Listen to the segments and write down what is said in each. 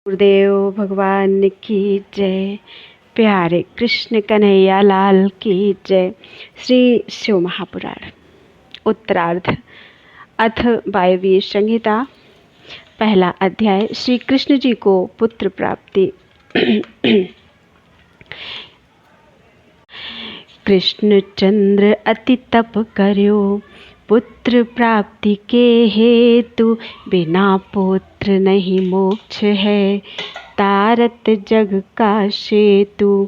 गुरुदेव भगवान की जय। प्यारे कृष्ण कन्हैया लाल की जय। श्री शिव महापुराण उत्तरार्ध अथ वायवीय संहिता पहला अध्याय। श्री कृष्ण जी को पुत्र प्राप्ति। कृष्ण चंद्र अति तप कर्यो, पुत्र प्राप्ति के हेतु, बिना पुत्र नहीं मोक्ष है, तारत जग का सेतु।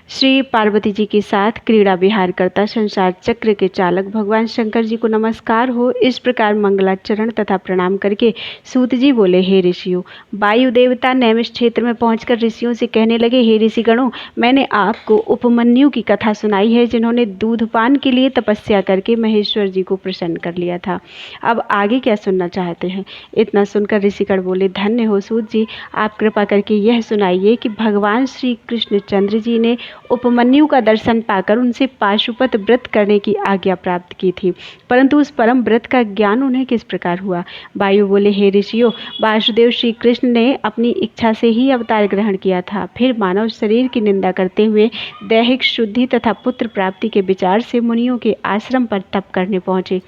श्री पार्वती जी के साथ क्रीड़ा विहार करता संसार चक्र के चालक भगवान शंकर जी को नमस्कार हो। इस प्रकार मंगलाचरण तथा प्रणाम करके सूत जी बोले, हे ऋषियों। वायु देवता नैमिष क्षेत्र में पहुंचकर ऋषियों से कहने लगे, हे ऋषिगणों, मैंने आपको उपमन्यु की कथा सुनाई है, जिन्होंने दूधपान के लिए तपस्या करके महेश्वर जी को प्रसन्न कर लिया था। अब आगे क्या सुनना चाहते हैं? इतना सुनकर ऋषिगण बोले, धन्य हो सूत जी, आप कृपा करके यह सुनाइए कि भगवान श्री कृष्ण चंद्र जी ने उपमन्यु का दर्शन पाकर उनसे पाशुपत व्रत करने की आज्ञा प्राप्त की थी, परंतु उस परम व्रत का ज्ञान उन्हें किस प्रकार हुआ? वायु बोले, हे ऋषियों, वासुदेव श्री कृष्ण ने अपनी इच्छा से ही अवतार ग्रहण किया था। फिर मानव शरीर की निंदा करते हुए दैहिक शुद्धि तथा पुत्र प्राप्ति के विचार से मुनियों के आश्रम पर तप करने पहुंचे।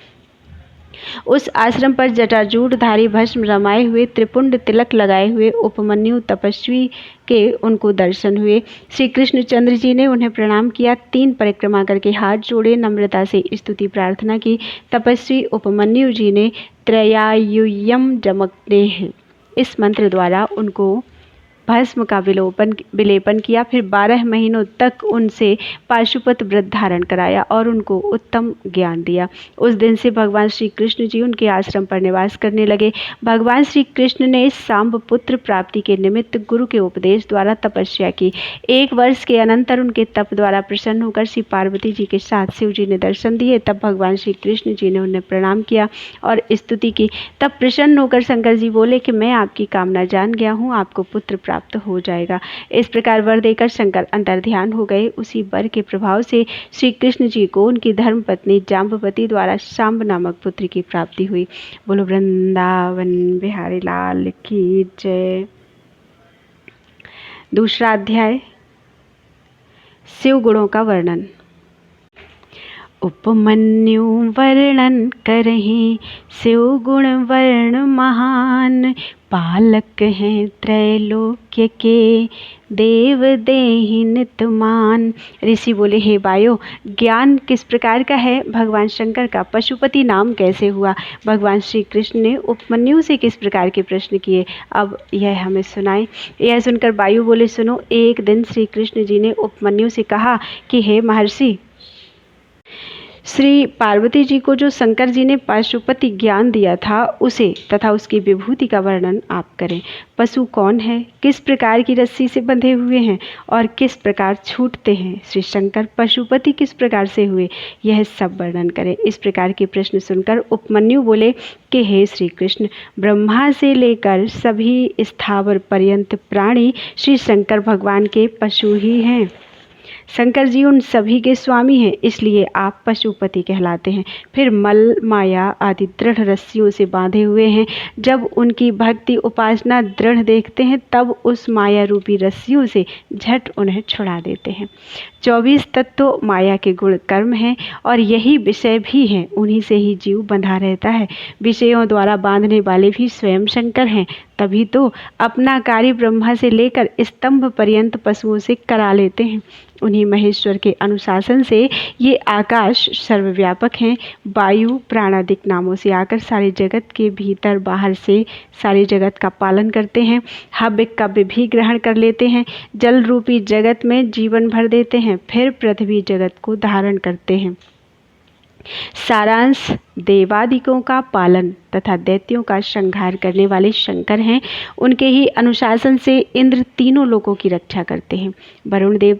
उस आश्रम पर जटाजूटधारी भस्म रमाए हुए त्रिपुंड तिलक लगाए हुए उपमन्यु तपस्वी के उनको दर्शन हुए। श्री कृष्ण चंद्र जी ने उन्हें प्रणाम किया, 3 परिक्रमा करके हाथ जोड़े नम्रता से स्तुति प्रार्थना की। तपस्वी उपमन्यु जी ने त्रयायुयम जमग्नेह इस मंत्र द्वारा उनको भस्म का विलेपन किया। फिर 12 महीनों तक उनसे पाशुपत व्रत धारण कराया और उनको उत्तम ज्ञान दिया। उस दिन से भगवान श्री कृष्ण जी उनके आश्रम पर निवास करने लगे। भगवान श्री कृष्ण ने सांब पुत्र प्राप्ति के निमित्त गुरु के उपदेश द्वारा तपस्या की। 1 वर्ष के अनंतर उनके तप द्वारा प्रसन्न होकर श्री पार्वती जी के साथ शिव जी ने दर्शन दिए। तब भगवान श्री कृष्ण जी ने उन्हें प्रणाम किया और स्तुति की। तब प्रसन्न होकर शंकर जी बोले कि मैं आपकी कामना जान गया हूँ, आपको पुत्र प्राप्त हो जाएगा। इस प्रकार वर देकर शंकर अंतर्ध्यान हो गए। उसी वर के प्रभाव से श्री कृष्ण जी को उनकी धर्मपत्नी जाम्बवती द्वारा सांब नामक पुत्र की प्राप्ति हुई। बोलो वृंदावन बिहारी लाल की जय। दूसरा अध्याय, शिव गुणों का वर्णन। उपमन्यु वर्णन करहि, शिव गुण वर्ण महान, पालक हैं त्रैलोक्य के, देव देहि नितमान। ऋषि बोले, हे वायु, ज्ञान किस प्रकार का है? भगवान शंकर का पशुपति नाम कैसे हुआ? भगवान श्री कृष्ण ने उपमन्यु से किस प्रकार के प्रश्न किए? अब यह हमें सुनाए। यह सुनकर वायु बोले, सुनो। एक दिन श्री कृष्ण जी ने उपमन्यु से कहा कि हे महर्षि, श्री पार्वती जी को जो शंकर जी ने पाशुपति ज्ञान दिया था, उसे तथा उसकी विभूति का वर्णन आप करें। पशु कौन है, किस प्रकार की रस्सी से बंधे हुए हैं और किस प्रकार छूटते हैं? श्री शंकर पशुपति किस प्रकार से हुए, यह सब वर्णन करें। इस प्रकार के प्रश्न सुनकर उपमन्यु बोले कि हे श्री कृष्ण, ब्रह्मा से लेकर सभी स्थावर पर्यंत प्राणी श्री शंकर भगवान के पशु ही हैं। शंकर जी उन सभी के स्वामी हैं, इसलिए आप पशुपति कहलाते हैं। फिर मल माया आदि दृढ़ रस्सियों से बांधे हुए हैं। जब उनकी भक्ति उपासना दृढ़ देखते हैं, तब उस माया रूपी रस्सियों से झट उन्हें छुड़ा देते हैं। 24 तत्व माया के गुण कर्म हैं और यही विषय भी हैं, उन्हीं से ही जीव बंधा रहता है। विषयों द्वारा बांधने वाले भी स्वयं शंकर हैं, तभी तो अपना कार्य ब्रह्मा से लेकर स्तंभ पर्यंत पशुओं से करा लेते हैं। उन्हीं महेश्वर के अनुशासन से ये आकाश सर्वव्यापक हैं। वायु प्राणादिक नामों से आकर सारे जगत के भीतर बाहर से सारे जगत का पालन करते हैं। हव्य कव्य भी ग्रहण कर लेते हैं। जल रूपी जगत में जीवन भर देते हैं, फिर पृथ्वी जगत को धारण करते हैं। सारांश, देवादिकों का पालन तथा दैत्यों का संहार करने वाले शंकर हैं। उनके ही अनुशासन से इंद्र तीनों लोकों की रक्षा करते हैं। वरुण देव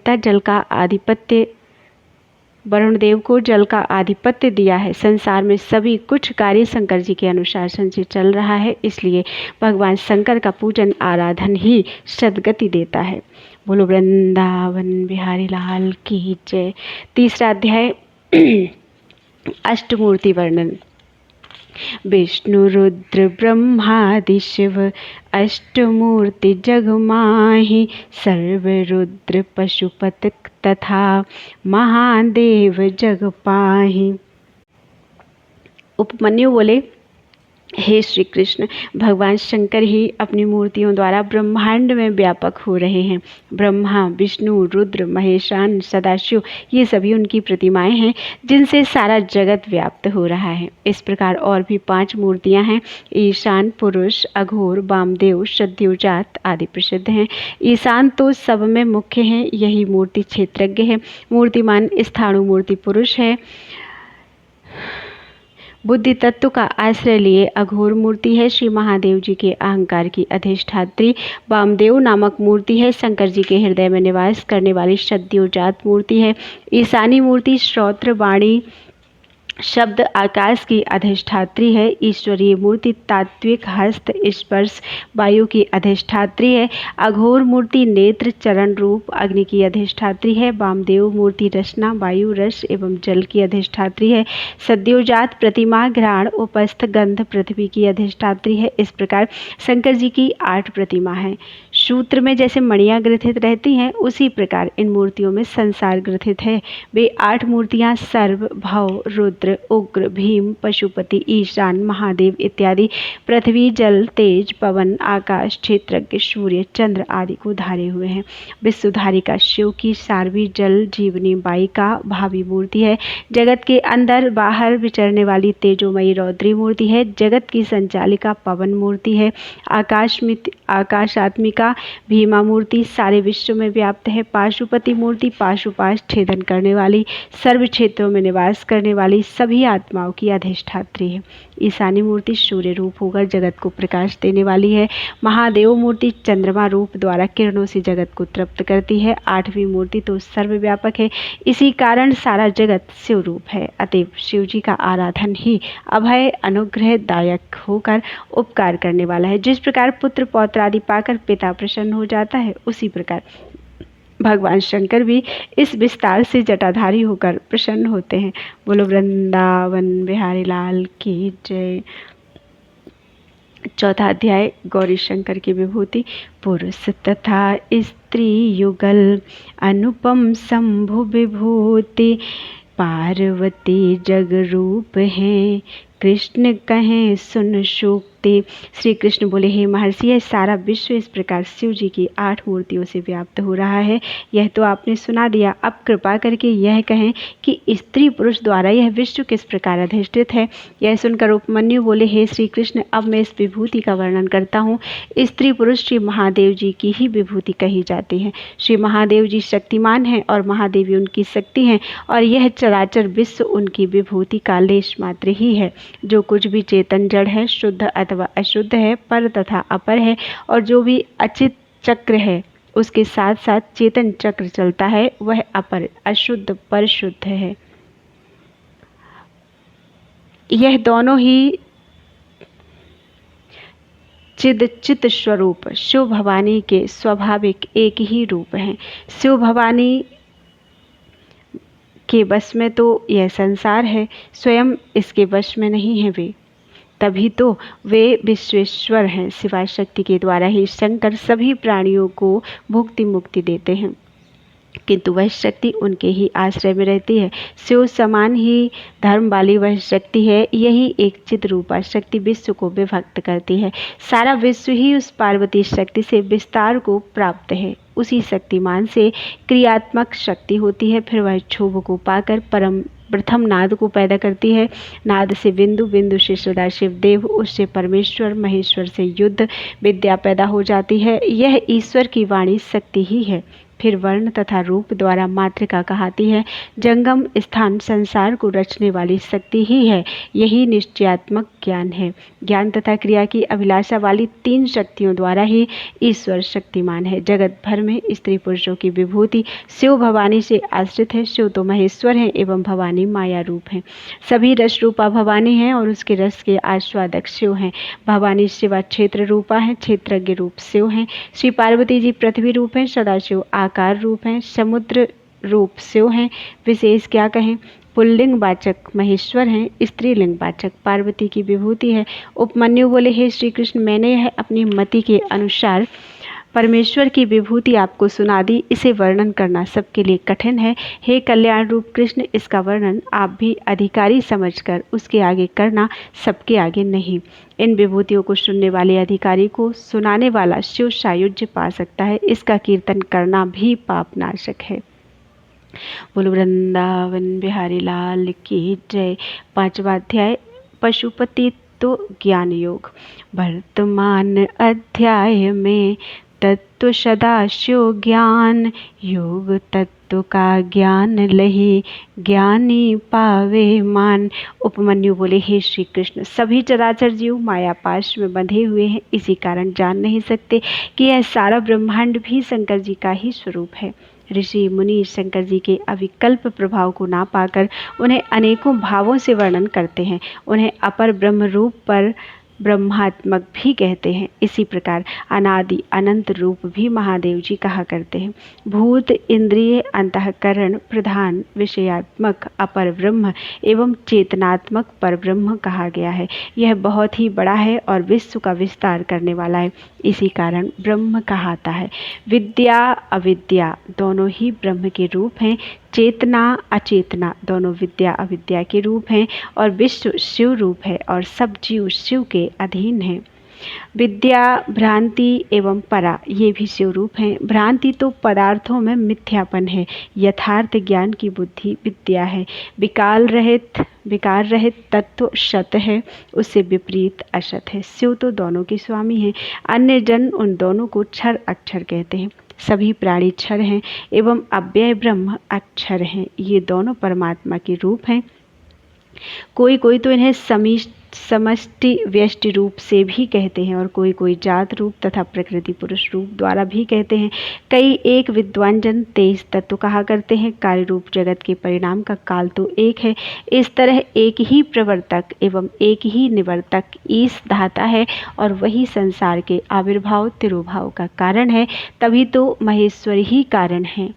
को जल का आधिपत्य दिया है। संसार में सभी कुछ कार्य शंकर जी के अनुशासन से चल रहा है, इसलिए भगवान शंकर का पूजन आराधन ही सद्गति देता है। बोलो वृंदावन बिहारी लाल की जय। तीसरा अध्याय, अष्टमूर्ति वर्णन। विष्णु रुद्र ब्रह्मादि शिव अष्टमूर्ति जगमाहि, सर्व रुद्र पशुपत तथा महादेव जग पाहि। उपमन्यु बोले, हे श्री कृष्ण, भगवान शंकर ही अपनी मूर्तियों द्वारा ब्रह्मांड में व्यापक हो रहे हैं। ब्रह्मा, विष्णु, रुद्र, महेशान, सदाशिव, ये सभी उनकी प्रतिमाएं हैं जिनसे सारा जगत व्याप्त हो रहा है। इस प्रकार और भी 5 मूर्तियां हैं। ईशान, पुरुष, अघोर, वामदेव, सद्योजात आदि प्रसिद्ध हैं। ईशान तो सब में मुख्य है, यही मूर्ति क्षेत्रज्ञ है। मूर्तिमान स्थाणु मूर्ति पुरुष है। बुद्धि तत्व का आश्रय लिए अघोर मूर्ति है, श्री महादेव जी के अहंकार की अधिष्ठात्री। वामदेव नामक मूर्ति है, शंकर जी के हृदय में निवास करने वाली सद्योजात मूर्ति है। ईशानी मूर्ति श्रोत्र, वाणी, शब्द, आकाश की अधिष्ठात्री है। ईश्वरीय मूर्ति तात्विक, हस्त, स्पर्श, वायु की अधिष्ठात्री है। अघोर मूर्ति नेत्र, चरण, रूप, अग्नि की अधिष्ठात्री है। वामदेव मूर्ति रचना, वायु, रस एवं जल की अधिष्ठात्री है। सद्योजात प्रतिमा घ्राण, उपस्थ, गंध, पृथ्वी की अधिष्ठात्री है। इस प्रकार शंकर जी की 8 प्रतिमा है। सूत्र में जैसे मणियां ग्रथित रहती हैं, उसी प्रकार इन मूर्तियों में संसार ग्रथित है। वे 8 मूर्तियां सर्व, भव, रुद्र, उग्र, भीम, पशुपति, ईशान, महादेव इत्यादि पृथ्वी, जल, तेज, पवन, आकाश, क्षेत्रज्ञ, सूर्य, चंद्र आदि को धारे हुए हैं। विश्वधारिका शिव की सारवी, जल जीवनी बाई का भावी मूर्ति है। जगत के अंदर बाहर विचरने वाली तेजोमयी रौद्री मूर्ति है। जगत की संचालिका पवन मूर्ति है। आकाशात्मिका भीमा मूर्ति सारे विश्व में व्याप्त है। पाशुपति मूर्ति पाशुपाश छेदन करने वाली, सर्व क्षेत्रों में निवास करने वाली, सभी आत्माओं की अधिष्ठात्री है। ईशानी मूर्ति सूर्य रूप होकर जगत को प्रकाश देने वाली है। महादेव मूर्ति चंद्रमा रूप द्वारा किरणों से जगत को तृप्त करती है। 8वीं मूर्ति तो सर्वव्यापक है, इसी कारण सारा जगत शिव रूप है। अतएव शिव जी का आराधन ही अभय अनुग्रह दायक होकर उपकार करने वाला है। जिस प्रकार पुत्र पौत्र आदि पाकर पिता प्रसन्न हो जाता है, उसी प्रकार भगवान शंकर भी इस विस्तार से जटाधारी होकर प्रसन्न होते हैं। बोलो वृंदावन बिहारी लाल की जय। 4था अध्याय गौरी शंकर की विभूति। पुरुष तथा स्त्री युगल अनुपम शंभु विभूति, पार्वती जग रूप हैं कृष्ण कहें सुन सूक्ति। श्री कृष्ण बोले, हे महर्षि, यह सारा विश्व इस प्रकार शिव जी की 8 मूर्तियों से व्याप्त हो रहा है, यह तो आपने सुना दिया। अब कृपा करके यह कहें कि स्त्री पुरुष द्वारा यह विश्व किस प्रकार अधिष्ठित है। यह सुनकर उपमन्यु बोले, हे श्री कृष्ण, अब मैं इस विभूति का वर्णन करता हूँ। स्त्री पुरुष श्री महादेव जी की ही विभूति कही जाती है। श्री महादेव जी शक्तिमान हैं और महादेवी उनकी शक्ति हैं, और यह चराचर विश्व उनकी विभूति का लेश मात्र ही है। जो कुछ भी चेतन जड़ है, शुद्ध अथवा अशुद्ध है, पर तथा अपर है, और जो भी अचित चक्र है उसके साथ साथ चेतन चक्र चलता है, वह अपर, अशुद्ध, पर शुद्ध है। यह दोनों ही चित स्वरूप शिव भवानी के स्वाभाविक एक ही रूप हैं। शिव भवानी के वश में तो यह संसार है, स्वयं इसके वश में नहीं है वे, तभी तो वे विश्वेश्वर हैं। शिवा शक्ति के द्वारा ही शंकर सभी प्राणियों को भुक्ति मुक्ति देते हैं, किंतु वह शक्ति उनके ही आश्रय में रहती है। शिव समान ही धर्म वाली वह शक्ति है। यही एक चित रूपा शक्ति विश्व को विभक्त करती है। सारा विश्व ही उस पार्वती शक्ति से विस्तार को प्राप्त है। उसी शक्तिमान से क्रियात्मक शक्ति होती है, फिर वह क्षोभ को पाकर प्रथम नाद को पैदा करती है। नाद से बिंदु, बिंदु से सदाशिव देव, उससे परमेश्वर, महेश्वर से युद्ध विद्या पैदा हो जाती है। यह ईश्वर की वाणी शक्ति ही है। फिर वर्ण तथा रूप द्वारा मातृका कहाती है। जंगम स्थान संसार को रचने वाली शक्ति ही है। यही निश्चयात्मक ज्ञान है। ज्ञान तथा क्रिया की अभिलाषा वाली 3 शक्तियों द्वारा ही ईश्वर शक्तिमान है। जगत भर में स्त्री पुरुषों की विभूति शिव भवानी से आश्रित है। शिव तो महेश्वर हैं एवं भवानी माया रूप हैं। सभी रस रूपा भवानी हैं और उसके रस के आस्वादक शिव हैं। भवानी शिवा क्षेत्र रूपा है, क्षेत्रज्ञ रूप शिव हैं। श्री पार्वती जी पृथ्वी रूप हैं, सदाशिव आकार रूप हैं, समुद्र रूप शिव हैं। विशेष क्या कहें, पुल्लिंग वाचक महेश्वर हैं, स्त्रीलिंग वाचक पार्वती की विभूति है। उपमन्यु बोले, हे श्री कृष्ण, मैंने यह अपनी मति के अनुसार परमेश्वर की विभूति आपको सुना दी, इसे वर्णन करना सबके लिए कठिन है। हे कल्याण रूप कृष्ण, इसका वर्णन आप भी अधिकारी समझकर उसके आगे करना, सबके आगे नहीं। इन विभूतियों को सुनने वाले अधिकारी को सुनाने वाला शिव सायुज्य पा सकता है, इसका कीर्तन करना भी पाप नाशक है। बोलो वृंदावन बिहारी लाल की जय। 5वां अध्याय पशुपति तो ज्ञान योग। वर्तमान अध्याय में तत्व सदाशिव ज्ञान योग, तत्व का ज्ञान लही ज्ञानी पावे मान। उपमन्यु बोले, हे श्री कृष्ण, सभी चराचर जीव मायापाश में बंधे हुए हैं, इसी कारण जान नहीं सकते कि यह सारा ब्रह्मांड भी शंकर जी का ही स्वरूप है। ऋषि मुनि शंकर जी के अविकल्प प्रभाव को ना पाकर उन्हें अनेकों भावों से वर्णन करते हैं। उन्हें अपर ब्रह्म रूप पर ब्रह्मात्मक भी कहते हैं। इसी प्रकार अनादि अनंत रूप भी महादेव जी कहा करते हैं। भूत, इंद्रिय, अंतःकरण प्रधान, विषयात्मक अपर ब्रह्म एवं चेतनात्मक पर ब्रह्म कहा गया है। यह बहुत ही बड़ा है और विश्व का विस्तार करने वाला है, इसी कारण ब्रह्म कहाता है। विद्या अविद्या दोनों ही ब्रह्म के रूप हैं। चेतना अचेतना दोनों विद्या अविद्या के रूप हैं और विश्व शिव रूप है और सब जीव शिव के अधीन हैं। विद्या भ्रांति एवं परा ये भी शिव रूप हैं। भ्रांति तो पदार्थों में मिथ्यापन है, यथार्थ ज्ञान की बुद्धि विद्या है। विकार रहित तत्व सत है, उससे विपरीत असत है। शिव तो दोनों के स्वामी हैं। अन्य जन उन दोनों को क्षर अक्षर कहते हैं। सभी प्राणी क्षर हैं एवं अव्यय ब्रह्म अक्षर हैं। ये दोनों परमात्मा के रूप हैं। कोई कोई तो इन्हें समष्टि व्यष्टि रूप से भी कहते हैं और कोई कोई जात रूप तथा प्रकृति पुरुष रूप द्वारा भी कहते हैं। कई एक विद्वान जन 23 तत्व कहा करते हैं। कार्य रूप जगत के परिणाम का काल तो एक है। इस तरह एक ही प्रवर्तक एवं एक ही निवर्तक ईश धाता है और वही संसार के आविर्भाव तिरोभाव का कारण है। तभी तो महेश्वर ही कारण है,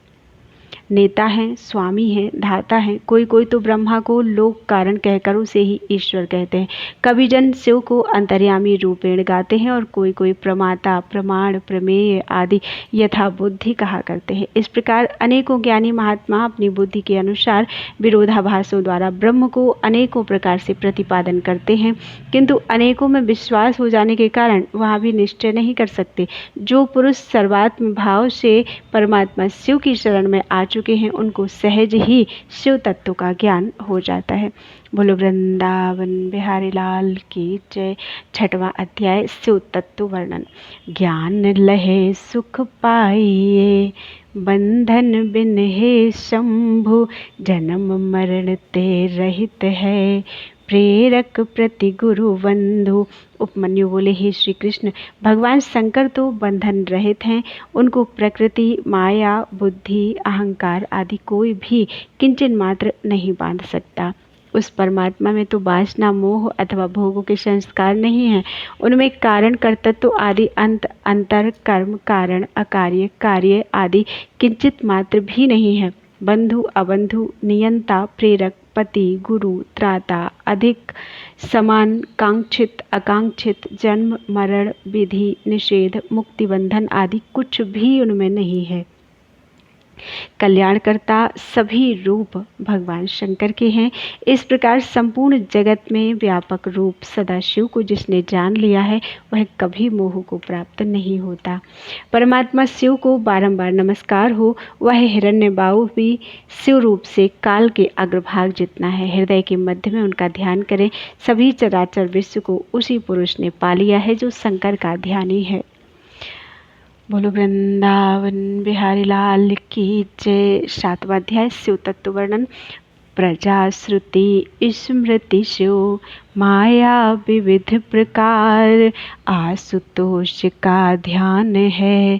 नेता हैं, स्वामी हैं, धाता हैं। कोई कोई तो ब्रह्मा को लोक कारण कहकर उसे ही ईश्वर कहते हैं। कवि जन शिव को अंतर्यामी रूपेण गाते हैं और कोई कोई प्रमाता, प्रमाण, प्रमेय आदि यथा बुद्धि कहा करते हैं। इस प्रकार अनेकों ज्ञानी महात्मा अपनी बुद्धि के अनुसार विरोधाभासों द्वारा ब्रह्म को अनेकों प्रकार से प्रतिपादन करते हैं, किंतु अनेकों में विश्वास हो जाने के कारण वहाँ भी निश्चय नहीं कर सकते। जो पुरुष सर्वात्म भाव से परमात्मा शिव की शरण में आ चुके हैं, उनको सहज ही शिव तत्व का ज्ञान हो जाता है। बोलो वृंदावन बिहारी लाल की जय। 6वां अध्याय शिव तत्व वर्णन। ज्ञान लहे सुख पाइए, बंधन बिन हे शंभु, जन्म मरण ते रहित है, प्रेरक प्रति गुरु बंधु। उपमन्यु बोले, हे श्री कृष्ण, भगवान शंकर तो बंधन रहित हैं। उनको प्रकृति, माया, बुद्धि, अहंकार आदि कोई भी किंचन मात्र नहीं बांध सकता। उस परमात्मा में तो वासना, मोह अथवा भोगों के संस्कार नहीं हैं। उनमें कारण, कर्तृत्व आदि अंत, अंतर, कर्म, कारण, अकार्य, कार्य आदि किंचित मात्र भी नहीं है। बंधु, अबंधु, नियंता, प्रेरक, पति, गुरु, त्राता, अधिक, समान, कांक्षित, आकांक्षित, जन्म, मरण, विधि, निषेध, मुक्ति, बंधन आदि कुछ भी उनमें नहीं है। कल्याणकर्ता सभी रूप भगवान शंकर के हैं। इस प्रकार संपूर्ण जगत में व्यापक रूप सदाशिव को जिसने जान लिया है, वह कभी मोह को प्राप्त नहीं होता। परमात्मा शिव को बारंबार नमस्कार हो। वह हिरण्यबाहु भी शिव रूप से काल के अग्रभाग जितना है। हृदय के मध्य में उनका ध्यान करें। सभी चराचर विश्व को उसी पुरुष ने पा लिया है जो शंकर का ध्यानी है। बोलो वृंदावन बिहारी लाल की जय। 7वां अध्याय शिव तत्व वर्णन। प्रजा श्रुति स्मृति शिव, माया विविध प्रकार आशुतोष का ध्यान है,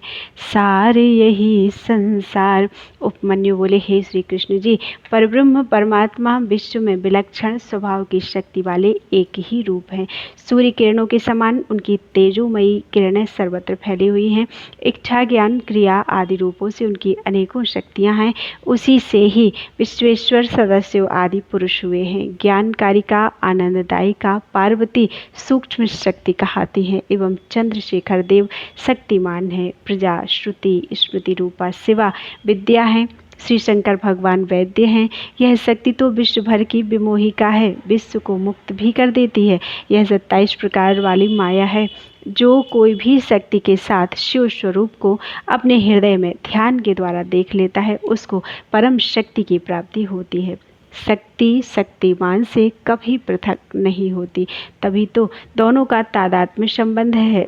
सार यही संसार। उपमन्यु बोले, हे श्री कृष्ण जी, परब्रह्म परमात्मा विश्व में विलक्षण स्वभाव की शक्ति वाले एक ही रूप हैं। सूर्य किरणों के समान उनकी तेजोमयी किरणें सर्वत्र फैली हुई हैं। इच्छा, ज्ञान, क्रिया आदि रूपों से उनकी अनेकों शक्तियां हैं। उसी से ही विश्वेश्वर सदस्यों आदि पुरुष हुए हैं। ज्ञानकारिका, आनंददायिका पार्वती सूक्ष्म शक्ति कहाती है एवं चंद्रशेखर देव शक्तिमान है। प्रजा, श्रुति, स्मृति रूपा शिवा विद्या है। श्री शंकर भगवान वैद्य हैं। यह शक्ति तो विश्व भर की विमोहिका है, विश्व को मुक्त भी कर देती है। यह 27 प्रकार वाली माया है। जो कोई भी शक्ति के साथ शिव स्वरूप को अपने हृदय में ध्यान के द्वारा देख लेता है, उसको परम शक्ति की प्राप्ति होती है। शक्ति शक्तिमान से कभी पृथक नहीं होती, तभी तो दोनों का तादात्म्य संबंध है।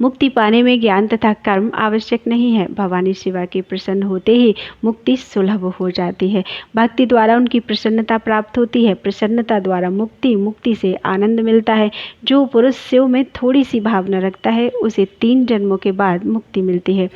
मुक्ति पाने में ज्ञान तथा कर्म आवश्यक नहीं है। भवानी शिवा के प्रसन्न होते ही मुक्ति सुलभ हो जाती है। भक्ति द्वारा उनकी प्रसन्नता प्राप्त होती है। प्रसन्नता द्वारा मुक्ति, मुक्ति से आनंद मिलता है। जो पुरुष शिव में थोड़ी सी भावना रखता है, उसे 3 जन्मों के बाद मुक्ति मिलती है।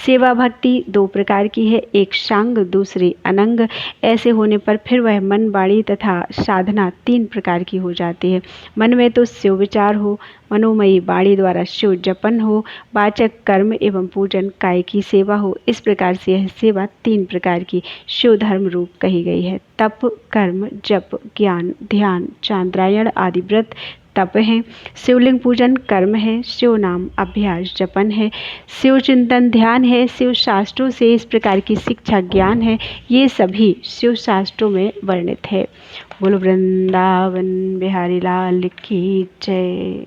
सेवा भक्ति 2 प्रकार की है, एक शांग, दूसरी अनंग। ऐसे होने पर फिर वह मन, वाणी तथा साधना 3 प्रकार की हो जाती है। मन में तो शिव विचार हो, मनोमयी वाणी द्वारा शिव जपन हो, वाचक कर्म एवं पूजन, काय की सेवा हो। इस प्रकार से यह सेवा 3 प्रकार की शिव धर्म रूप कही गई है। तप, कर्म, जप, ज्ञान, ध्यान, चांद्रायण आदि व्रत तप है। शिवलिंग पूजन कर्म है। शिव नाम अभ्यास जपन है। शिव चिंतन ध्यान है। शिव शास्त्रों से इस प्रकार की शिक्षा ज्ञान है। ये सभी शिव शास्त्रों में वर्णित है। बोलो वृंदावन बिहारी लाल की जय।